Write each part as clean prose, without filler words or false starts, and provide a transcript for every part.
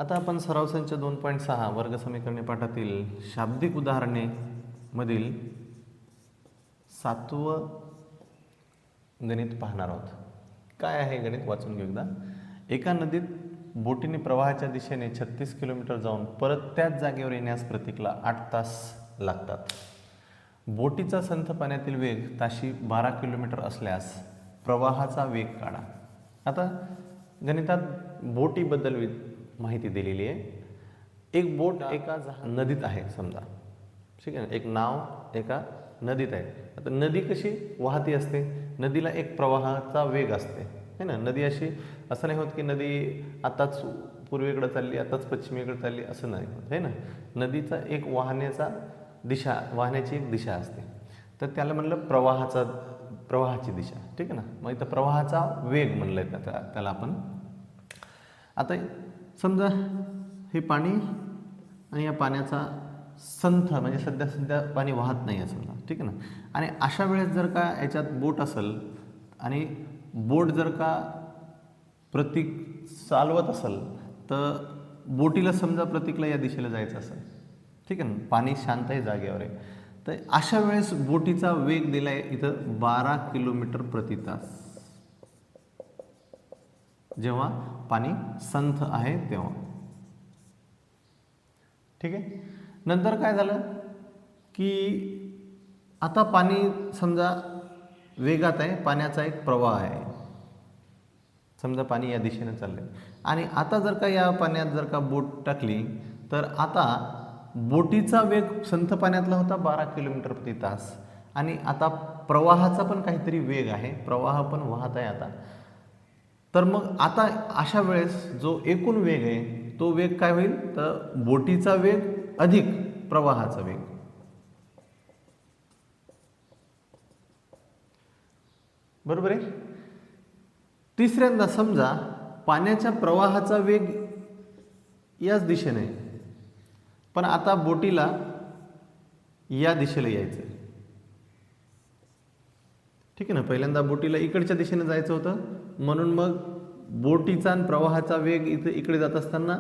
आता आपण सराव संच 2.6 वर्ग समीकरणे पाठातील शाब्दिक उदाहरणे मधील 7वं गणित पाहणार आहोत. काय आहे गणित वाचून घेऊ एकदा. एका नदीत बोटीने प्रवाहाच्या दिशेने 36 किलोमीटर जाऊन परत त्याच जागेवर येण्यास प्रतीकला 8 तास लागतात. बोटीचा संथ पाण्यातील वेग ताशी 12 किलोमीटर असल्यास प्रवाहाचा वेग काढा. आता गणितात बोटीबद्दल माहिती दिलेली आहे. एक बोट एका नदीत आहे समजा, ठीक आहे ना. एक नाव एका नदीत आहे. आता नदी कशी वाहती असते, नदीला एक प्रवाहाचा वेग असते है ना. नदी अशी असं नाही होत की नदी आताच पूर्वेकडे चालली आताच पश्चिमेकडे चालली असं नाही होत है ना. नदीचा एक वाहण्याची एक दिशा असते, तर त्याला म्हणलं प्रवाहाची दिशा, ठीक आहे ना. मग इथं प्रवाहाचा वेग म्हणलं आहे त्याला आपण. आता समजा हे पाणी आणि या पाण्याचा संथ म्हणजे सध्या पाणी वाहत नाही आहे समजा, ठीक आहे ना. आणि अशा वेळेस जर का याच्यात बोट असेल आणि बोट जर का प्रतीक चालवत असेल तर बोटीला समजा प्रतीकला या दिशेला जायचं असेल, ठीक आहे ना. पाणी शांत आहे, जागेवर आहे. तर अशा वेळेस बोटीचा वेग दिला आहे इथं 12 किलोमीटर प्रति तास, जेव्हा पाणी संथ आहे तेव्हा, ठीक आहे. नंतर काय झालं की आता पाणी समजा वेगात आहे, पाण्याचा एक प्रवाह आहे, समजा पाणी या दिशेने चाललंय. आणि आता जर का या पाण्यात जर का बोट टाकली तर आता बोटीचा वेग संथ पाण्यातला होता 12 किलोमीटर प्रति तास आणि आता प्रवाहाचा पण काहीतरी वेग आहे, प्रवाह पण वाहत आहे आता. तर मग आता अशा वेळेस जो एकूण वेग आहे तो वेग काय होईल, तर बोटीचा वेग अधिक प्रवाहाचा वेग. बरोबर आहे. तिसऱ्यांदा समजा पाण्याच्या प्रवाहाचा वेग याच दिशेने आहे, पण आता बोटीला या दिशेला यायचं आहे, ठीक आहे ना. पहिल्यांदा बोटीला इकडच्या दिशेने जायचं होतं, म्हणून मग बोटीचा आणि प्रवाहाचा वेग इकडे जात असताना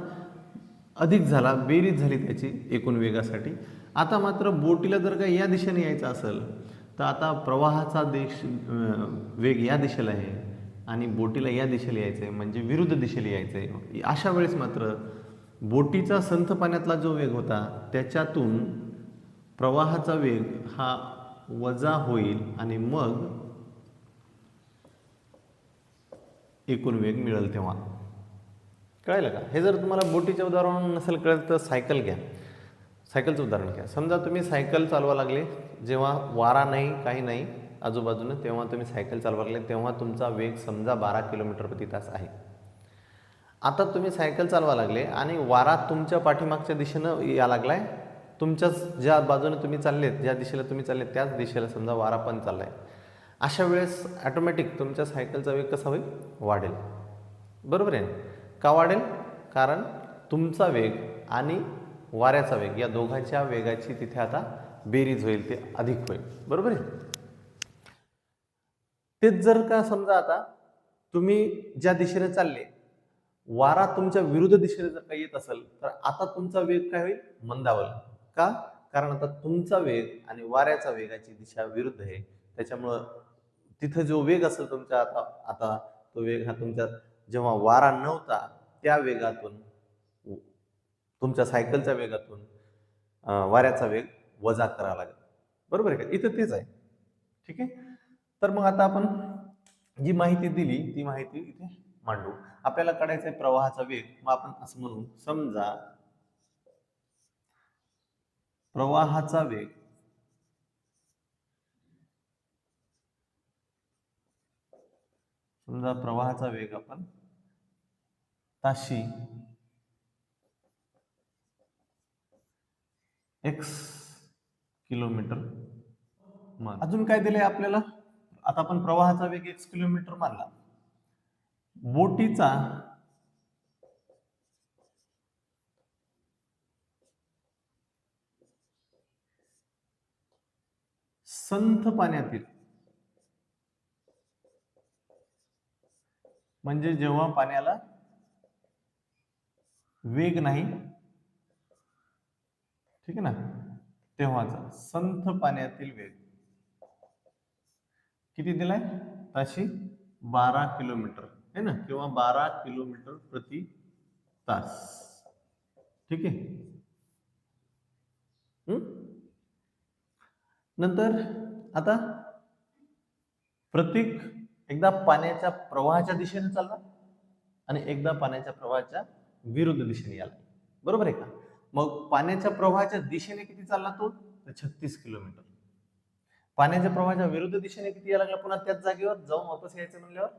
अधिक झाला, बेरीज झाली त्याची एकूण वेगासाठी. आता मात्र बोटीला जर का या दिशेने यायचं असेल तर आता प्रवाहाचा वेग या दिशेला आहे आणि बोटीला या दिशेला यायचं आहे, म्हणजे विरुद्ध दिशेला यायचं आहे. अशा वेळेस मात्र बोटीचा संथ पाण्यातला जो वेग होता त्याच्यातून प्रवाहाचा वेग हा वजा होईल आणि मग एकूण वेग मिळेल तेव्हा. कळलं का. हे जर तुम्हाला बोटीच्या उदाहरण नसेल कळलं तर सायकल घ्या, सायकलचं उदाहरण घ्या. समजा तुम्ही सायकल चालवा लागले, जेव्हा वारा नाही काही नाही आजूबाजूनं, तेव्हा तुम्ही सायकल चालवा लागले, तेव्हा तुमचा वेग समजा 12 किलोमीटर प्रति तास आहे. आता तुम्ही सायकल चालवा लागले आणि वारा तुमच्या पाठीमागच्या दिशेनं या लागलाय, तुमच्याच ज्या बाजूने तुम्ही चाललेत, ज्या दिशेला तुम्ही चाललेत त्याच दिशेला समजा वारा पण चाललाय. अशा वेळेस ऑटोमॅटिक तुमच्या सायकलचा वेग कसा होईल, वाढेल. बरोबर आहे. का वाढेल, कारण तुमचा वेग आणि वाऱ्याचा वेग या दोघांच्या वेगाची तिथे आता बेरीज होईल, ते अधिक होईल. बरोबर आहे. तेच जर का समजा आता तुम्ही ज्या दिशेने चालले, वारा तुमच्या विरुद्ध दिशेने जर का येत असेल तर आता तुमचा वेग काय होईल, मंदावल. का, कारण आता तुमचा वेग आणि वाऱ्याचा वेगाची दिशा विरुद्ध आहे, त्याच्यामुळं तिथं जो वेग असेल तुमचा आता तो वेग हा तुमच्या जेव्हा वारा नव्हता त्या वेगातून, तुमच्या सायकलच्या वेगातून वाऱ्याचा वेग वजा करावा लागेल. बरोबर आहे का. इथं तेच आहे, ठीक आहे. तर मग आता आपण जी माहिती दिली ती माहिती इथे मांडू. आपल्याला काढायचा आहे प्रवाहाचा वेग. मग आपण असं म्हणू, समजा प्रवाहाचा वेग आपण ताशी x किलोमीटर मान. अजून काय दिलंय आपल्याला, आता आपण प्रवाहाचा वेग x किलोमीटर मानला, बोटीचा संथ पाण्यातील, म्हणजे जेव्हा पाण्याला वेग नाही, ठीक आहे ना, तेव्हाचा संथ पाण्यातील वेग किती दिलाय? ताशी 12 किलोमीटर है ना, किंवा 12 किलोमीटर प्रति तास. ठीक आहे. नंतर आता प्रतीक एकदा पाण्याच्या प्रवाहाच्या दिशेने चालला आणि एकदा पाण्याच्या प्रवाहाच्या विरुद्ध दिशेने याला, बरोबर आहे का? मग पाण्याच्या प्रवाहाच्या दिशेने किती चालला तो? 36 किलोमीटर. पाण्याच्या प्रवाहाच्या विरुद्ध दिशेने किती यायला लागला? पुन्हा त्याच जागेवर जाऊन वापस यायचं म्हणल्यावर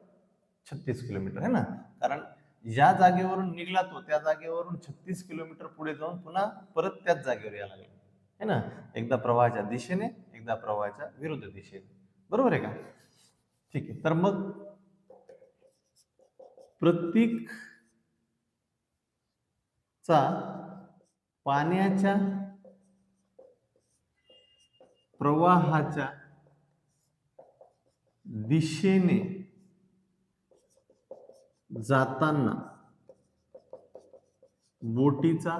36 किलोमीटर है ना. कारण ज्या जागेवरून निघला तो त्या जागेवरून 36 किलोमीटर पुढे जाऊन पुन्हा परत त्याच जागेवर यायला लागला है ना. एकदा प्रवाहाच्या दिशेने, एकदा प्रवाहाच्या विरुद्ध दिशेने, बरोबर आहे का? ठीक आहे. तर मग प्रतीकचा पाण्याच्या प्रवाहाच्या दिशेने जाताना बोटीचा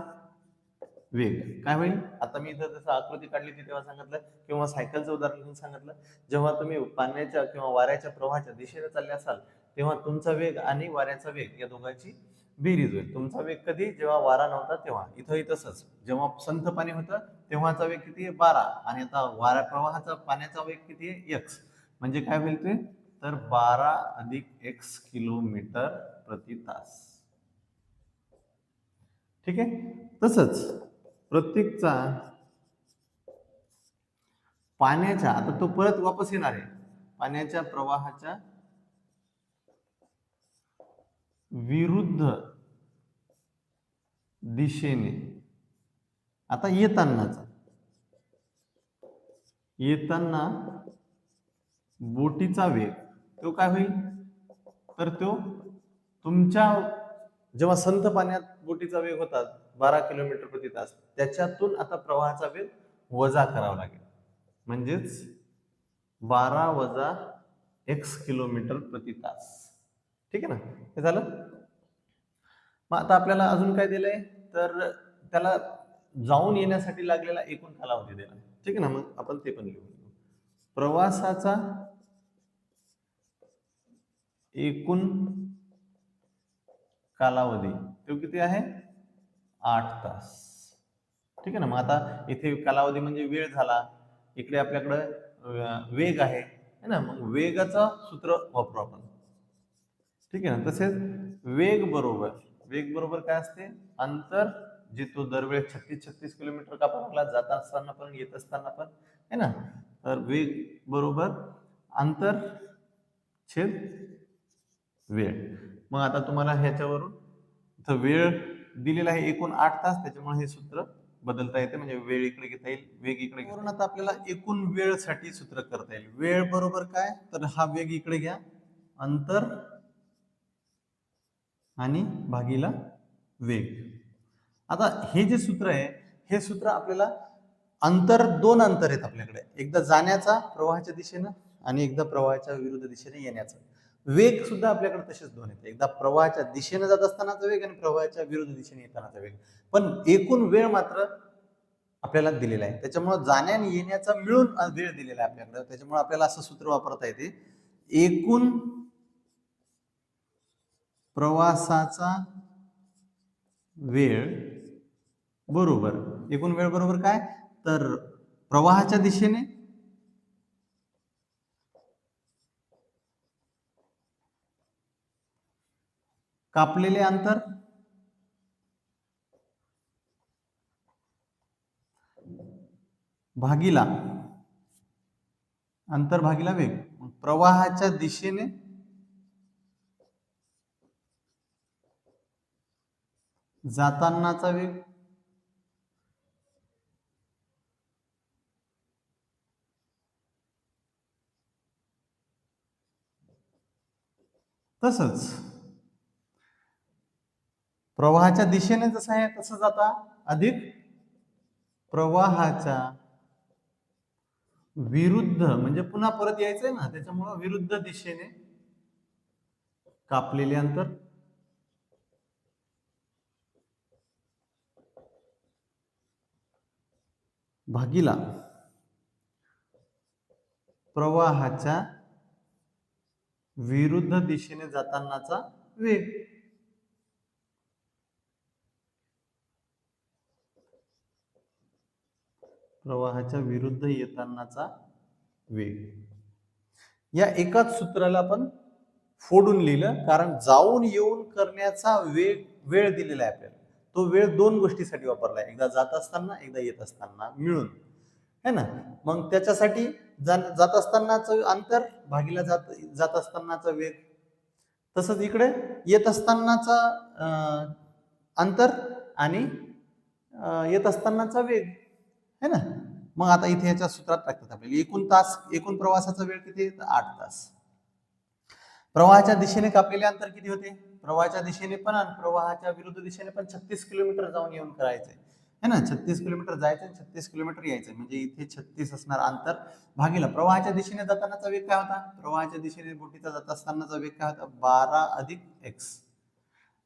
वेग काय होईल? आता मी इथं जसं आकृती काढली होती तेव्हा सांगितलं, किंवा सायकलचं उदाहरण घेऊन सांगितलं, जेव्हा तुम्ही पाण्याच्या किंवा वाऱ्याच्या प्रवाहाच्या दिशेने चालले असाल तेव्हा तुमचा वेग आणि वाऱ्याचा वेग या दोघांची बेरीज होईल. तुमचा वेग कधी? जेव्हा वारा नव्हता तेव्हा. इथंही तसंच, जेव्हा संथ पाणी होतं तेव्हाचा वेग किती आहे? 12. आणि आता वारा प्रवाहाचा पाण्याचा वेग किती आहे? x. म्हणजे काय होईल ते? तर 12 अधिक x किलोमीटर प्रति तास. ठीक आहे. तसंच प्रतीकचा पाण्याच्या, आता तो परत वापस येणार आहे, पाण्याच्या प्रवाहाच्या विरुद्ध दिशेने आता येताना बोटीचा वेग तो काय होईल? तर तो तुमच्या जेव्हा संथ पाण्यात बोटीचा वेग होता 12 किलोमीटर प्रति तास, त्याच्यातून आता प्रवाहाचा वेग वजा करावा लागेल, म्हणजेच 12 वजा x किलोमीटर प्रति तास. ठीक आहे ना, हे झालं. मग आता आपल्याला अजून काय दिलंय? तर त्याला जाऊन येण्यासाठी लागलेला एकूण कालावधी दिला. ठीक आहे ना, मग आपण ते पण लिहू. प्रवासाचा एकूण कालावधी तो किती आहे? 8 तास. ठीक आहे ना. मग आता इथे कालावधी म्हणजे वेळ झाला, इकडे आपल्याकडे वेग आहे ना. मग वेगाचा सूत्र वापरू आपण. ठीक आहे ना. तसेच वेग बरोबर काय असते? अंतर, जे तो दरवेळेस 36 किलोमीटर कापा लागला, जात असताना पण येत असताना पण है ना. तर वेग बरोबर अंतर छेद वेळ. मग आता तुम्हाला ह्याच्यावरून इथं वेळ दिलेला आहे एकूण 8 तास, त्याच्यामुळे हे सूत्र बदलता येते, म्हणजे वेळ इकडे घेता येईल, वेग इकडे घेऊन आता आपल्याला एकूण वेळ साठी सूत्र करता येईल. वेळ बरोबर काय? तर हा वेग इकडे घ्या, अंतर आणि भागीला वेग. आता हे जे सूत्र आहे, हे सूत्र आपल्याला दोन अंतर आहेत आपल्याकडे, एकदा जाण्याचा प्रवाहाच्या दिशेनं आणि एकदा प्रवाहाच्या विरुद्ध दिशेने येण्याचा. वेग सुद्धा आपल्याकडे तसेच दोन आहेत, एकदा प्रवाहाच्या दिशेने जात असतानाचा वेग आणि प्रवाहाच्या विरुद्ध दिशेने येतानाचा वेग. पण एकूण वेळ मात्र आपल्याला दिलेला आहे, त्याच्यामुळे जाण्या आणि येण्याचा मिळून वेळ दिलेला आहे आपल्याकडे. त्याच्यामुळे आपल्याला असं सूत्र वापरता येते, एकूण प्रवासाचा वेळ बरोबर, एकूण वेळ बरोबर काय? तर प्रवाहाच्या दिशेने कापलेले अंतर भागीला अंतर भागीला वेग. प्रवाहाच्या दिशेने जातानाचा वेग तसंच प्रवाहाच्या दिशेने जसं आहे तसंच आता अधिक प्रवाहाच्या विरुद्ध, म्हणजे पुन्हा परत यायचंय ना, त्याच्यामुळे विरुद्ध दिशेने कापलेले अंतर भागीला प्रवाहाच्या विरुद्ध दिशेने जातानाचा वेग. प्रवाहाच्या विरुद्ध येतानाचा वेग. या एकाच सूत्राला आपण फोडून लिहिलं, कारण जाऊन येऊन करण्याचा वेळ दिलेला आहे आपल्याला. तो वेळ दोन गोष्टीसाठी वापरलाय, एकदा जात असताना एकदा येत असताना मिळून, है ना. मग त्याच्यासाठी जात असतानाचं अंतर भागीला जात असतानाचा वेग, तसंच इकडे येत असतानाचा अंतर आणि येत असतानाचा वेग, है ना. मग आता इथे याच्या सूत्रात टाकतात आपल्याला एकूण प्रवासाचा वेळ किती, 8 तास. प्रवाहाच्या दिशेने कापलेले अंतर किती होते, प्रवाहाच्या दिशेने पण आणि प्रवाहाच्या विरुद्ध दिशेने पण 36 किलोमीटर जाऊन येऊन करायचंय, है ना. 36 किलोमीटर जायचं आणि 36 किलोमीटर यायचं, म्हणजे इथे 36 असणार अंतर भागीला प्रवाहाच्या दिशेने जातानाचा वेग काय होता, प्रवाहाच्या दिशेने बोटीचा जात असतानाचा वेग काय होता, 12 अधिक x.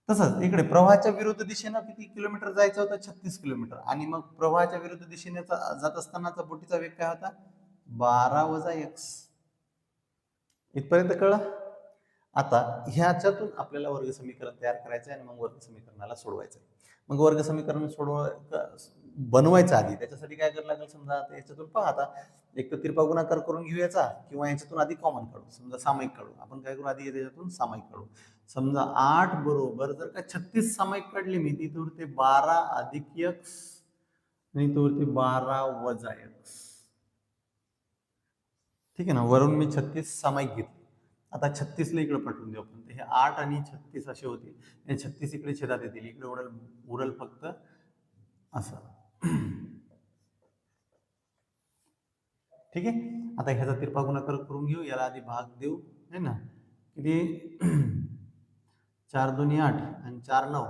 तसंच इकडे प्रवाहाच्या विरुद्ध दिशेनं किती किलोमीटर जायचं होतं, 36 किलोमीटर, आणि मग प्रवाहाच्या विरुद्ध दिशेने जात असतानाचा बोटीचा वेग काय होता, 12 वजा x. इथपर्यंत कळलं. आता ह्याच्यातून आपल्याला वर्ग समीकरण तयार करायचं आहे आणि मग वर्ग समीकरणाला सोडवायचं आहे. मग वर्ग समीकरण बनवायचं आधी त्याच्यासाठी काय करायला लागेल, समजा याच्यातून पहा, आता एक तर तिरपा गुणाकार करून घेऊ याचा, किंवा याच्यातून आधी कॉमन काढू, समजा सामायिक काढू. आपण काय करू, आधी त्याच्यातून सामायिक काढू. समजा 8 बरोबर जर का 36 सामायिक काढली मी, ती उरते 12 अधिक x आणि तो उरते 12 वजा x. ठीक आहे ना. वरून मी 36 सामायिक घेतली. आता 36 ला इकडे पाठवून देऊ आपण. हे 8 आणि 36 असे होते, हे 36 इकडे छेदात येतील, इकडे उरल फक्त असं. ठीक आहे. आता ह्याचा तिरपा गुणाकार करून घेऊ, याला आधी भाग देऊ, है ना. किती 4 2 8 आणि 4 9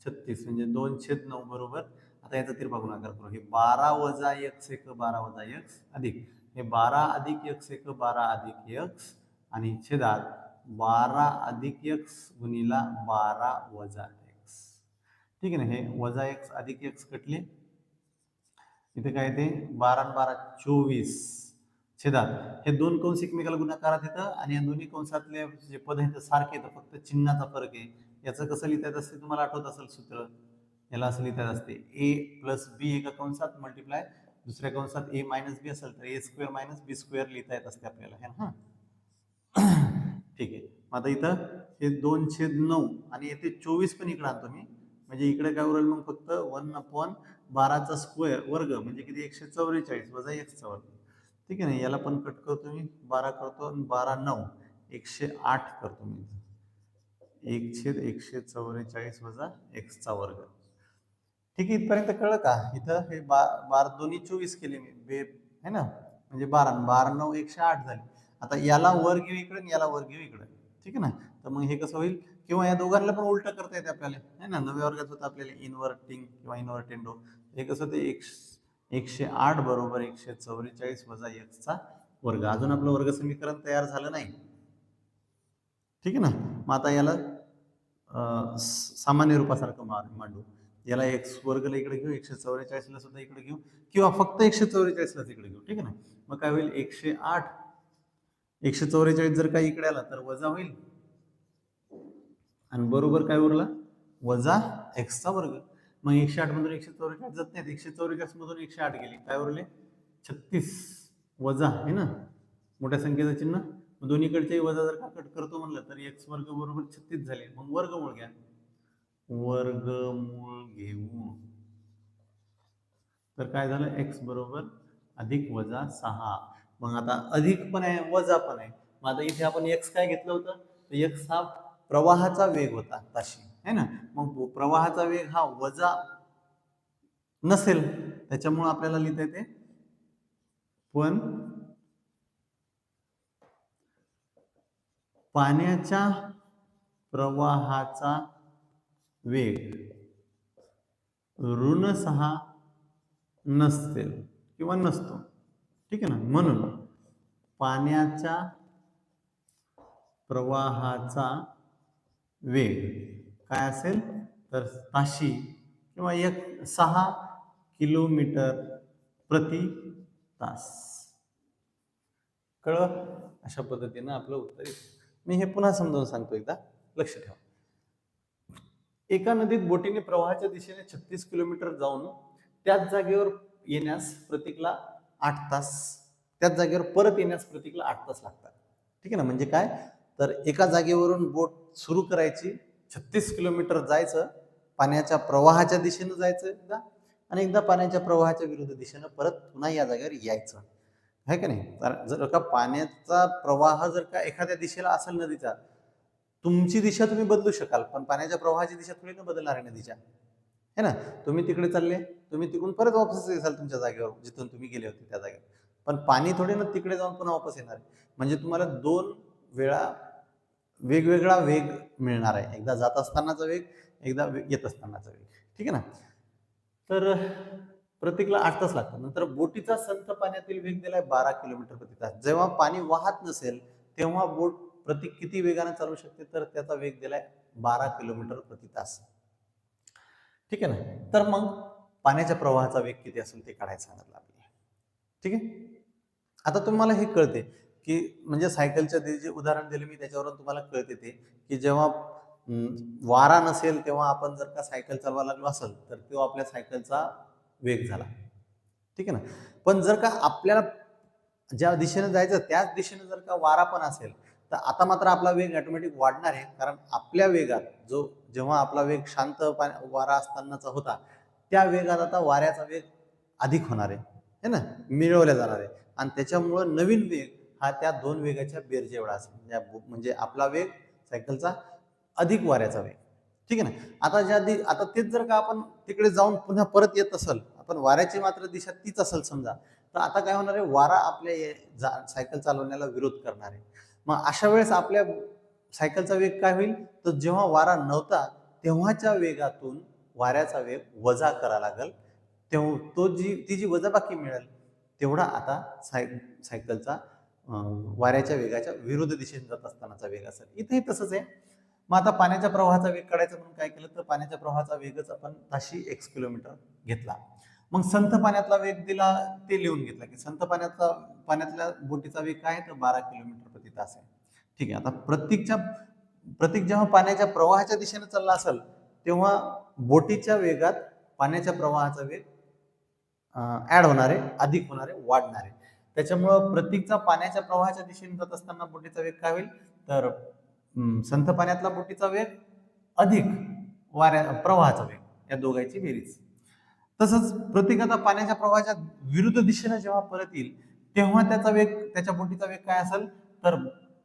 36, म्हणजे 2/9 बरोबर. आता याचा तिरपा गुणाकार करू, हे 12 वजा x 1 12 वजा x अधिक हे 12 अधिक x 1 12 अधिक x आणि छेदात 12 अधिक x गुणिला 12 वजा x. ठीक आहे ना. हे वजा x अधिक x कटले, इथे काय ते 12 आणि 12 24 छेदात हे दोन कंस एकमेकाला गुणाकारात येतं आणि या दोन्ही कंसातले जे पद आहेत सारखे येतं, फक्त चिन्हाचा फरक आहे. याचं कसं लिहिता येत असते तुम्हाला आठवत असेल सूत्र, याला असं लिहिता येत असते a प्लस बी एका कंसात मल्टिप्लाय दुसऱ्या कंसात a मायनस बी असेल तर a square minus b square लिहिता येत असते आपल्याला, है ना. ठीक आहे. आता इथं हे 2/9 आणि येथे 24 पण इकडे आणतो मी, म्हणजे इकडे काय उरेल मग फक्त 1/12चा स्क्वेअर वर्ग, म्हणजे किती 144 वजा x चा वर्ग. ठीक आहे ना. याला पण कट करतो मी, 12 करतो आणि 12 9 108 करतो मी, 1/144 वजा x चा वर्ग. ठीक आहे. इथपर्यंत कळलं का. इथं हे 12 दोन्ही 24 केले मी, है ना, म्हणजे 12 12 9 108 झाले. आता याला वर घेऊ इकडे आणि याला वर घेऊ इकडे. ठीक आहे ना. तर मग हे कसं होईल, किंवा या दोघांना पण उलट करता येते आपल्याला, है ना. नव्या वर्गात होतं आपल्याला इन्व्हर्टिंग किंवा इन्व्हर्टेंडो. हे कसं ते 108 बरोबर 144 वजा x चा वर्ग. अजून आपलं वर्ग समीकरण तयार झालं नाही. ठीक आहे ना. मग आता याला सामान्य रूपासारखं मांडू. याला x वर्गला इकडे घेऊ, 144 ला सुद्धा इकडे घेऊ, किंवा फक्त 144 लाच इकडे घेऊ. ठीक आहे ना. मग काय होईल, 108 144 जर काही इकडे आला तर वजा होईल आणि बरोबर काय उरला, वजा x चा वर्ग. मग 108 मधून 144 जात नाहीत, 144 मधून 108 गेली, काय उरले 36 वजा, है ना, मोठ्या संख्येचं चिन्ह. दोन्हीकडचे वजा जर का कट करतो म्हणलं तर x वर्ग बरोबर 36 झाले. मग वर्गमूळ घ्या, वर्गमूळ घेऊ तर काय झालं, x बरोबर अधिक वजा 6. मग आता अधिक पण आहे वजा पण आहे. मग आता इथे आपण x काय घेतलं होतं, तर x हा प्रवाहाचा वेग होता ताशी, है ना. मग प्रवाहाचा वेग हा वजा नसेल, त्याच्यामुळे आपल्याला लिहिता येते पण पाण्याच्या प्रवाहाचा वेग ऋण 6 नसेल किंवा नसतो. ठीक आहे ना. म्हणून पाण्याच्या प्रवाहाचा वेग काय असेल तर ताशी किंवा 6 किलोमीटर प्रति तास. कळलं? अशा पद्धतीनं आपलं उत्तर येतं. मी हे पुन्हा समजावून सांगतो, एकदा लक्ष ठेवा. एका नदीत बोटीने प्रवाहाच्या दिशेने 36 किलोमीटर जाऊन त्याच जागेवर येण्यास प्रतीकला 8 तास, त्याच जागेवर परत येण्यास प्रतीकला 8 तास लागतात. ठीक आहे ना? म्हणजे काय, तर एका जागेवरून बोट सुरू करायची, 36 किलोमीटर जायचं, पाण्याच्या प्रवाहाच्या दिशेनं जायचं एकदा, आणि एकदा पाण्याच्या प्रवाहाच्या विरुद्ध दिशेनं परत पुन्हा या जागेवर यायचं, आहे का नाही? तर जर का पाण्याचा प्रवाह जर का एखाद्या दिशेला असेल नदीचा, तुमची दिशा तुम्ही बदलू शकाल, पण पाण्याच्या प्रवाहाची दिशा थोडी ना बदलणार आहे नदीच्या, है ना? तुम्ही तिकडे चालले, तुम्ही तिकडून परत वापस येसाल तुमच्या जागेवर, जिथून तुम्ही गेले होते त्या जागेवर, पण पाणी थोडे ना तिकडे जाऊन पुन्हा वापस येणार आहे. म्हणजे तुम्हाला 2 वेळा वेगवेगळा वेग मिळणार आहे, एकदा जात असतानाचा वेग, एकदा येत असतानाचा वेग. ठीक आहे ना? तर प्रतीकला 8 तास लागतात. नंतर बोटीचा संथ पाण्यातील वेग दिलाय 12 किलोमीटर प्रति तास. जेव्हा पाणी वाहत नसेल तेव्हा बोट प्रतीक किती वेगाने चालू शकते, तर त्याचा वेग दिलाय 12 किलोमीटर प्रति तास. ठीक आहे ना? तर मग पाण्याच्या प्रवाहाचा वेग किती असेल ते काढायचं सांगितलं आपल्याला. ठीक आहे? आता तुम्हाला हे कळते की म्हणजे सायकलच्या जे उदाहरण दिले मी त्याच्यावरून तुम्हाला कळते ते की जेव्हा वारा नसेल तेव्हा आपण जर का सायकल चालवायला लागलो असेल तर तो आपल्या सायकलचा वेग झाला. ठीक आहे ना? पण जर का आपल्याला ज्या दिशेने जायचं त्याच दिशेने जर का वारा पण असेल तर आता मात्र आपला वेग ऑटोमॅटिक वाढणार आहे, कारण आपल्या वेगात जो जेव्हा आपला वेग शांत वारा असतानाचा होता त्या वेगात आता वाऱ्याचा वेग अधिक होणार आहे ना, मिळवल्या जाणार आहे, आणि त्याच्यामुळं नवीन वेग हा त्या 2 वेगाच्या बेरजे एवढा असेल. म्हणजे आपला वेग सायकलचा अधिक वाऱ्याचा वेग. ठीक आहे ना? आता तेच जर का आपण तिकडे जाऊन पुन्हा परत येत असेल, आपण वाऱ्याची मात्र दिशा तीच असेल समजा, तर आता काय होणार आहे, वारा आपल्या सायकल चालवण्याला विरोध करणार आहे. मग अशा वेळेस आपल्या सायकलचा वेग काय होईल, तर जेव्हा वारा नव्हता तेव्हाच्या वेगातून वाऱ्याचा वेग वजा करा लागेल, तेव्हा ती जी वजाबाकी मिळेल तेवढा आता सायकलचा वाऱ्याच्या वेगाच्या विरुद्ध दिशेने जात असतानाचा वेग असेल. इथेही तसंच आहे. मग आता पाण्याच्या प्रवाहाचा वेग काढायचा म्हणून काय केलं, तर पाण्याच्या प्रवाहाचा वेगच आपण ताशी x किलोमीटर घेतला. मग संथ पाण्यातला वेग दिला ते लिहून घेतला की संथ पाण्यातल्या बोटीचा वेग काय आहे, तर 12 किलोमीटर प्रति तास आहे. ठीक आहे? आता प्रतीक जेव्हा पाण्याच्या प्रवाहाच्या दिशेने चालला असेल तेव्हा बोटीच्या वेगात पाण्याच्या प्रवाहाचा वेग ऍड होणार आहे, अधिक होणार आहे, वाढणार आहे. त्याच्यामुळं प्रतीकचा पाण्याच्या प्रवाहाच्या दिशेने जात असताना बोटीचा वेग काय होईल, तर संथ पाण्यातला बोटीचा वेग अधिक प्रवाहाचा वेग, या दोघांची बेरीज. तसंच प्रतीक आता पाण्याच्या प्रवाहाच्या विरुद्ध दिशेने जेव्हा परत येईल तेव्हा त्याच्या बोटीचा वेग काय असेल, तर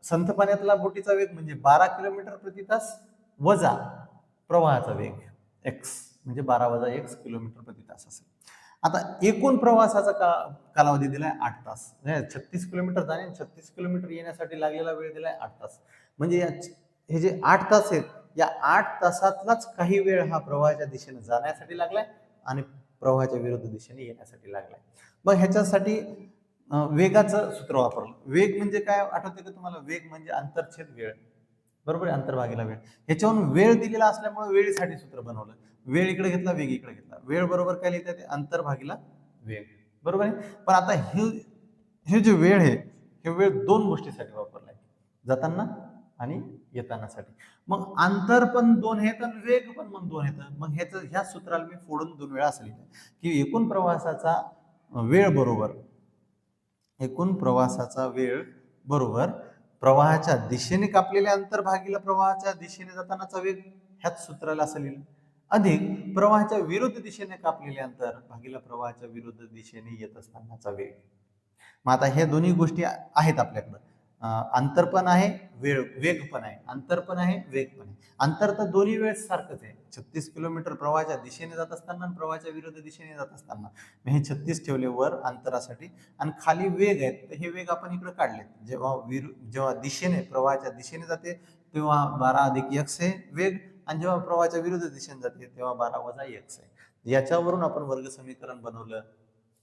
संथ पाण्यातला बोटीचा वेग म्हणजे 12 किलोमीटर प्रति तास वजा प्रवाहाचा वेग x, म्हणजे 12 वजा x किलोमीटर प्रति तास असेल. आता एकूण प्रवासाचा कालावधी दिलाय 8 तास. 36 किलोमीटर जाणे, 36 किलोमीटर येण्यासाठी लागलेला वेळ दिलाय 8 तास. म्हणजे हे जे 8 तास आहेत, या 8 तासातलाच काही वेळ हा प्रवाहाच्या दिशेने जाण्यासाठी लागलाय आणि प्रवाहाच्या विरुद्ध दिशेने येण्यासाठी लागलाय. मग ह्याच्यासाठी वेगाचं सूत्र वापरलं. वेग म्हणजे काय आठवते का तुम्हाला? वेग म्हणजे अंतरछेद वेळ, बरोबर आहे, अंतर्भागीला वेळ. ह्याच्यावरून वेळ दिलेला असल्यामुळे वेळेसाठी सूत्र बनवलं. वेळ इकडे घेतला, वेग इकडे घेतला. वेळ बरोबर काय लिहिता येते? अंतर्भागीला वेग, बरोबर आहे. पण आता हे जे वेळ आहे, हे वेळ 2 गोष्टीसाठी वापरलाय, जाताना आणि येतानासाठी. मग अंतर पण 2 आहेत आणि वेग पण मग 2 आहेत. मग ह्या सूत्राला मी फोडून 2 वेळा असं लिहिलं की एकूण प्रवासाचा वेळ बरोबर प्रवाहाच्या दिशेने कापलेल्या अंतर भागीला प्रवाहाच्या दिशेने जातानाचा वेग, ह्याच सूत्राला असं लिहिलं, अधिक प्रवाहाच्या विरुद्ध दिशेने कापलेले अंतर भागीला प्रवाहाच्या विरुद्ध दिशेने येत असतानाचा वेग. मग आता हे दोन्ही गोष्टी आहेत आपल्याकडं, अंतर पण आहे, वेग पण आहे. अंतर पण आहे, वेग पण आहे. अंतर तर दोन्ही वेळेस सारखंच आहे, 36 किलोमीटर प्रवाहाच्या दिशेने जात असताना आणि प्रवाहाच्या विरुद्ध दिशेने जात असताना. मग हे 36 ठेवले वर अंतरासाठी, आणि खाली वेग आहेत, तर हे वेग आपण इकडे काढले. जेव्हा दिशेने प्रवाहाच्या दिशेने जाते तेव्हा 12 अधिक x आहे वेग, आणि जेव्हा प्रवाहाच्या विरुद्ध दिशेने जाते तेव्हा 12 वजा x आहे. याच्यावरून आपण वर्ग समीकरण बनवलं.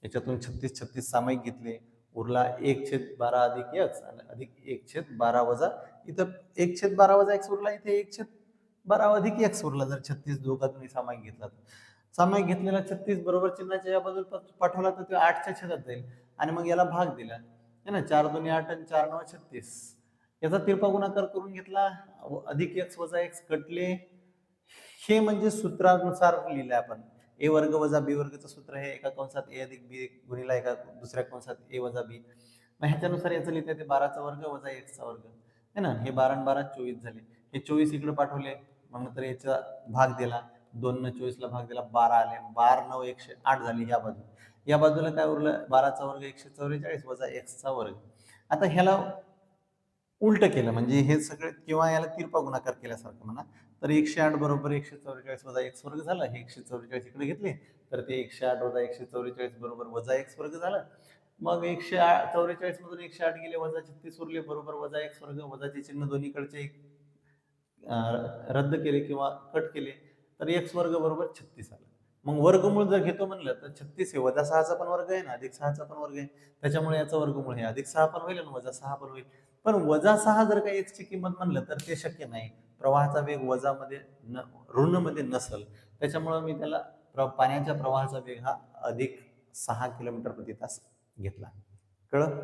याच्यातून 36 सामायिक घेतले, उरला 1/12 अधिक x आणि अधिक 1/12 वजा, इथं 1/12 वजा x उरला, इथे 1/12 अधिक x उरला. जर 36 दोघांतून सामायिक घेतला तर सामायिक घेतलेला 36 बरोबर चिन्हाच्या या बाजूला पाठवला तर तो 8च्या छेदात जाईल आणि मग याला भाग दिला है ना, 4 2 8 आणि 4 9 36. याचा तिरपा गुणाकार करून घेतला, अधिक x वजा x कटले. हे म्हणजे सूत्रानुसार लिहिलंय आपण. a वर्ग वजा b वर्गचं सूत्र हे एका कंसात a अधिक b गुणिला एका दुसऱ्या कंसात a वजा b. मग ह्याच्यानुसार याचं लिहिता येते 12चा वर्ग वजा x चा वर्ग है ना. हे 12 12 24 झाले. हे 24 इकडे पाठवले, मग नंतर याचा भाग दिला, 2 ने 24 ला भाग दिला, 12 आले. 12 9 108 झाली या बाजू. या बाजूला काय उरलं, 12चा वर्ग 144 वजा x चा वर्ग. आता ह्याला उलट केलं म्हणजे हे सगळे किंवा याला तिरपा गुणाकार केल्यासारखं म्हणा, तर 108 बरोबर 144 वजा x वर्ग झालं. हे 144 इकडे घेतले तर ते 108 वजा 144 बरोबर वजा x वर्ग झालं. मग 144 मधून 108 गेले, वजा 36 उरले, बरोबर वजा x वर्ग. वजाचे चिन्ह दोन्हीकडचे रद्द केले किंवा कट केले तर x वर्ग बरोबर 36 आलं. मग वर्गमूळ जर घेतो म्हणलं तर 36 हे वजा 6चा पण वर्ग आहे ना, अधिक 6चा पण वर्ग आहे, त्याच्यामुळे याचा वर्गमूळ हे अधिक 6 पण होईल आणि वजा 6 पण होईल. पण वजा 6 जर काही x ची किंमत म्हणलं तर ते शक्य नाही. प्रवाहाचा वेग वजामध्ये ऋणमध्ये नसल, त्याच्यामुळे मी त्याला पाण्याच्या प्रवाहाचा वेग हा अधिक 6 किलोमीटर प्रति तास घेतला. कळलं?